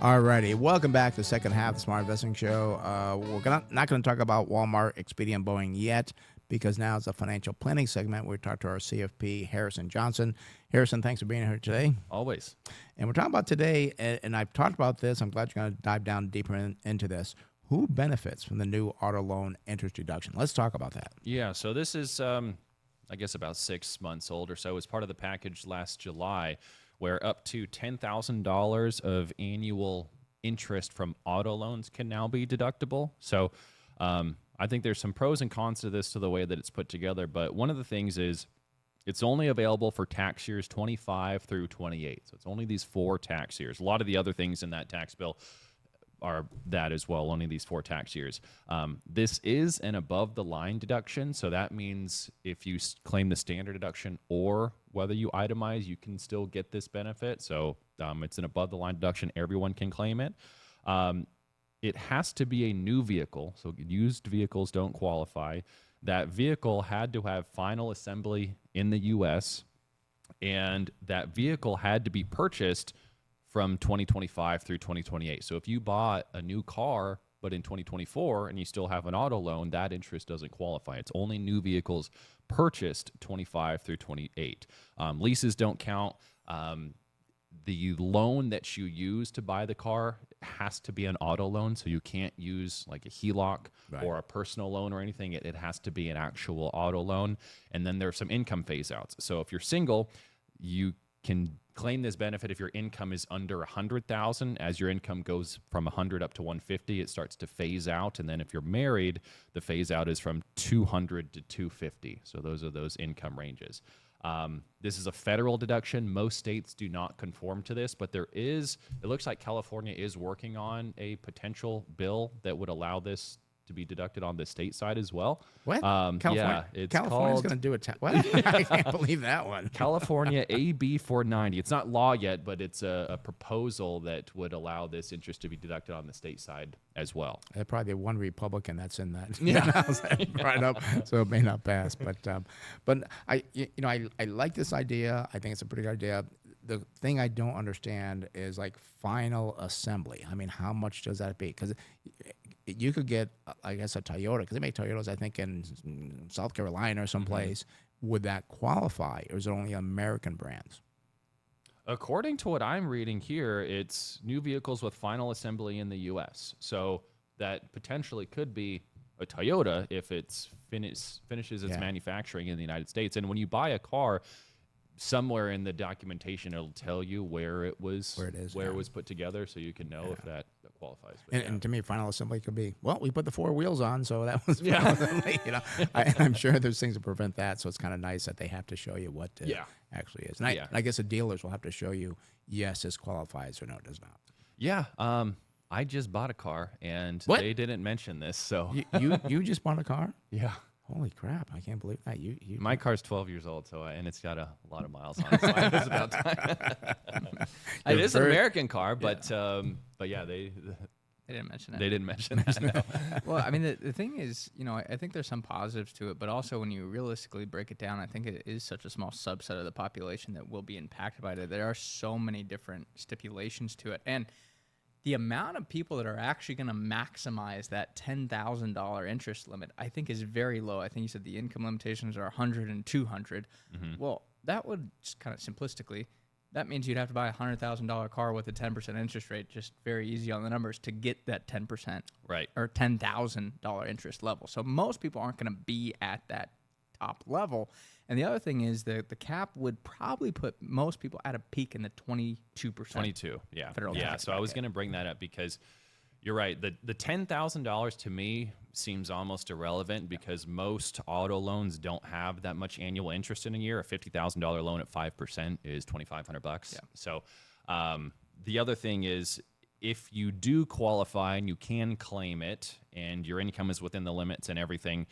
Alrighty, welcome back to the second half of the Smart Investing Show. Not going to talk about Walmart, Expedia, and Boeing yet because now it's a financial planning segment. We talk to our CFP, Harrison Johnson. Harrison, thanks for being here today. Always. And we're talking about today, and I've talked about this. I'm glad you're going to dive down deeper into this. Who benefits from the new auto loan interest deduction? Let's talk about that. Yeah, so this is, I guess, about 6 months old or so. As part of the package last July, where up to $10,000 of annual interest from auto loans can now be deductible. So I think there's some pros and cons to this, to the way that it's put together. But one of the things is it's only available for tax years 25 through 28. So it's only these 4 tax years. A lot of the other things in that tax bill are that as well, only these 4 tax years. This is an above-the-line deduction, so that means if you claim the standard deduction or whether you itemize, you can still get this benefit. So it's an above-the-line deduction. Everyone can claim it. It has to be a new vehicle, so used vehicles don't qualify. That vehicle had to have final assembly in the U.S., and that vehicle had to be purchased from 2025 through 2028. So if you bought a new car, but in 2024 and you still have an auto loan, that interest doesn't qualify. It's only new vehicles purchased 25 through 28. Leases don't count. The loan that you use to buy the car has to be an auto loan, so you can't use like a HELOC or a personal loan or anything. It has to be an actual auto loan. And then there's some income phase outs. So if you're single, you can claim this benefit if your income is under 100,000. As your income goes from 100 up to 150, it starts to phase out. And then if you're married, the phase out is from 200 to 250. So those are those income ranges. This is a federal deduction. Most states do not conform to this, but it looks like California is working on a potential bill that would allow this to be deducted on the state side as well. What? California, yeah, California's going to do it. What? I can't believe that one. California AB 490. It's not law yet, but it's a proposal that would allow this interest to be deducted on the state side as well. There's probably one Republican that's in that. Yeah. Right up, so it may not pass. But I like this idea. I think it's a pretty good idea. The thing I don't understand is like final assembly. I mean, how much does that be? Because you could get, I guess, a Toyota, because they make Toyotas, I think, in South Carolina or someplace. Mm-hmm. Would that qualify, or is it only American brands? According to what I'm reading here, it's new vehicles with final assembly in the U.S. So that potentially could be a Toyota if it finishes its manufacturing in the United States. And when you buy a car, somewhere in the documentation it'll tell you where it was put together, so you can know if that qualifies. And to me, final assembly could be, well, we put the 4 wheels on, so that was final assembly. I'm sure there's things to prevent that, so it's kind of nice that they have to show you what it actually is. And I guess the dealers will have to show you, yes, this qualifies, or no, it does not. Yeah. I just bought a car, and they didn't mention this. So you just bought a car? Yeah. Holy crap! I can't believe that. My car's 12 years old, and it's got a lot of miles on it. So it was about time. It is an American car, but yeah, they didn't mention it. They didn't mention that. No. Well, I mean, the thing is, I think there's some positives to it, but also when you realistically break it down, I think it is such a small subset of the population that will be impacted by it. There are so many different stipulations to it, and the amount of people that are actually going to maximize that $10,000 interest limit, I think, is very low. I think you said the income limitations are 100 and 200. Mm-hmm. Well, that would just kind of simplistically, that means you'd have to buy a $100,000 car with a 10% interest rate, just very easy on the numbers, to get that 10%, right, or $10,000 interest level. So most people aren't going to be at that top level. And the other thing is the cap would probably put most people at a peak in the 22%. 22, yeah. Federal tax so I was going to bring that up because you're right. The $10,000 to me seems almost irrelevant because most auto loans don't have that much annual interest in a year. A $50,000 loan at 5% is $2,500. Yeah. So the other thing is, if you do qualify and you can claim it and your income is within the limits and everything,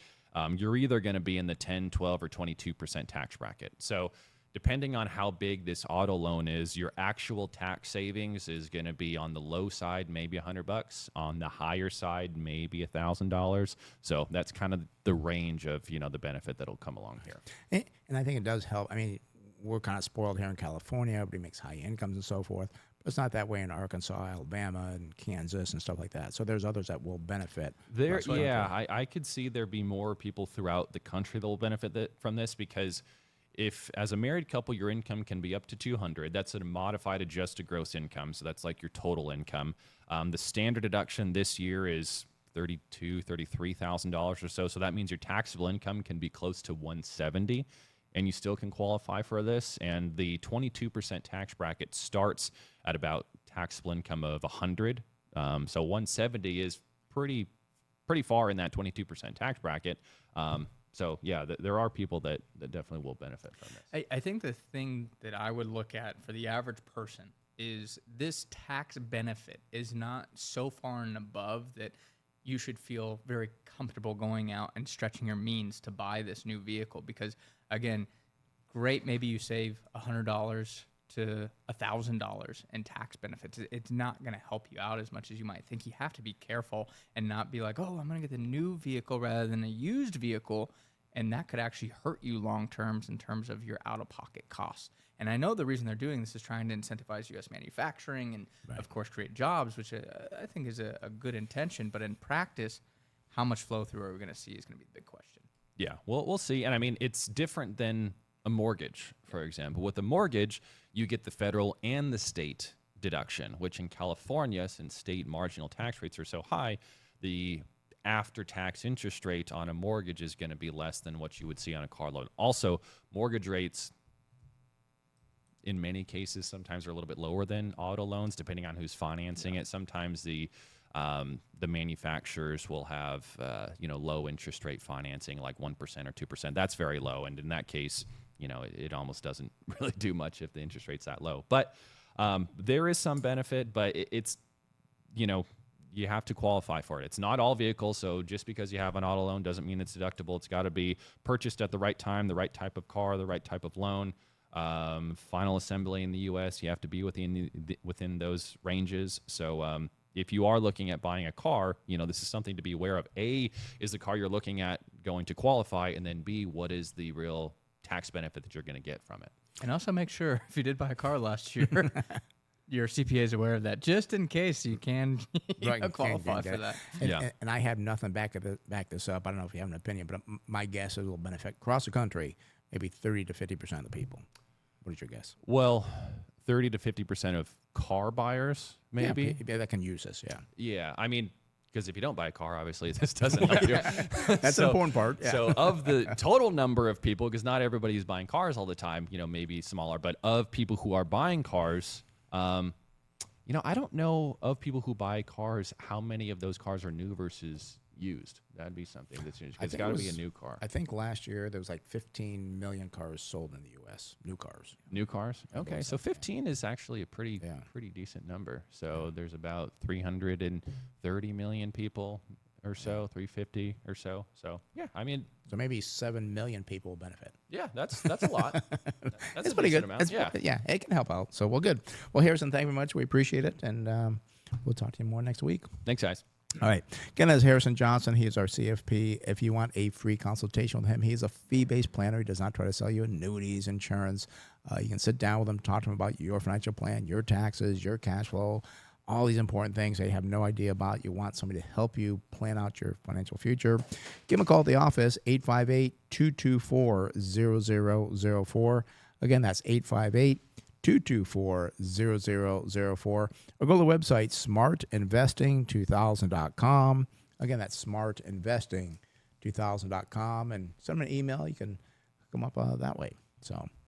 you're either going to be in the 10, 12, or 22% tax bracket. So depending on how big this auto loan is, your actual tax savings is going to be on the low side, maybe $100. On the higher side, maybe $1,000. So that's kind of the range of, the benefit that'll come along here. And I think it does help. I mean, we're kind of spoiled here in California. Everybody makes high incomes and so forth. It's not that way in Arkansas, Alabama, and Kansas and stuff like that. So there's others that will benefit. There, less yeah, quickly. I could see there be more people throughout the country that will benefit from this because if, as a married couple, your income can be up to 200, that's a modified adjusted gross income, so that's like your total income. The standard deduction this year is $33,000 or so, so that means your taxable income can be close to 170, and you still can qualify for this. And the 22% tax bracket starts at about taxable income of 100, so 170 is pretty far in that 22% tax bracket. So yeah, there are people that definitely will benefit from this. I think the thing that I would look at for the average person is this tax benefit is not so far and above that you should feel very comfortable going out and stretching your means to buy this new vehicle. Because again, great, maybe you save $100 to $1,000 in tax benefits. It's not going to help you out as much as you might think. You have to be careful and not be like, oh, I'm going to get the new vehicle rather than a used vehicle. And that could actually hurt you long terms in terms of your out-of-pocket costs. And I know the reason they're doing this is trying to incentivize U.S. manufacturing and, of course, create jobs, which I think is a good intention. But in practice, how much flow-through are we going to see is going to be the big question. Yeah, we'll see. And I mean, it's different than a mortgage, for example. With a mortgage, you get the federal and the state deduction, which in California, since state marginal tax rates are so high, the after-tax interest rate on a mortgage is going to be less than what you would see on a car loan. Also, mortgage rates, in many cases, sometimes are a little bit lower than auto loans, depending on who's financing it. Sometimes the manufacturers will have low interest rate financing, like 1% or 2%. That's very low, and in that case, it almost doesn't really do much if the interest rate's that low. But there is some benefit, but it's you have to qualify for it. It's not all vehicles, so just because you have an auto loan doesn't mean it's deductible. It's got to be purchased at the right time, the right type of car, the right type of loan. Final assembly in the U.S., you have to be within those ranges. So if you are looking at buying a car, this is something to be aware of. A, is the car you're looking at going to qualify? And then B, what is the real tax benefit that you're going to get from it? And also make sure if you did buy a car last year, your CPA is aware of that, just in case you can qualify for that. And I have nothing back this up. I don't know if you have an opinion, but my guess is it will benefit across the country maybe 30 to 50% of the people. What is your guess? Well, 30 to 50% of car buyers, maybe. Yeah, that can use this, yeah. Yeah, I mean, because if you don't buy a car, obviously this doesn't help you. That's an important part. Yeah. So of the total number of people, because not everybody is buying cars all the time, maybe smaller, but of people who are buying cars, I don't know of people who buy cars, how many of those cars are new versus used. That'd be something that's interesting. It's got to be a new car. I think last year there was like 15 million cars sold in the U.S., new cars. New cars? Okay, so 15 is actually a pretty decent number. So there's about 330 million people or so, 350 or so. So, yeah, I mean. So maybe 7 million people will benefit. Yeah, that's a lot. That's pretty good. Amount. Yeah, it can help out. So, well, good. Well, Harrison, thank you very much. We appreciate it. And we'll talk to you more next week. Thanks, guys. All right. Again, that's Harrison Johnson. He is our CFP. If you want a free consultation with him, he is a fee-based planner. He does not try to sell you annuities, insurance. You can sit down with him, talk to him about your financial plan, your taxes, your cash flow, all these important things that you have no idea about. You want somebody to help you plan out your financial future. Give him a call at the office, 858-224-0004. Again, that's 858-224-0004. Or go to the website, smartinvesting2000.com. Again, that's smartinvesting2000.com. And send them an email. You can come up that way. So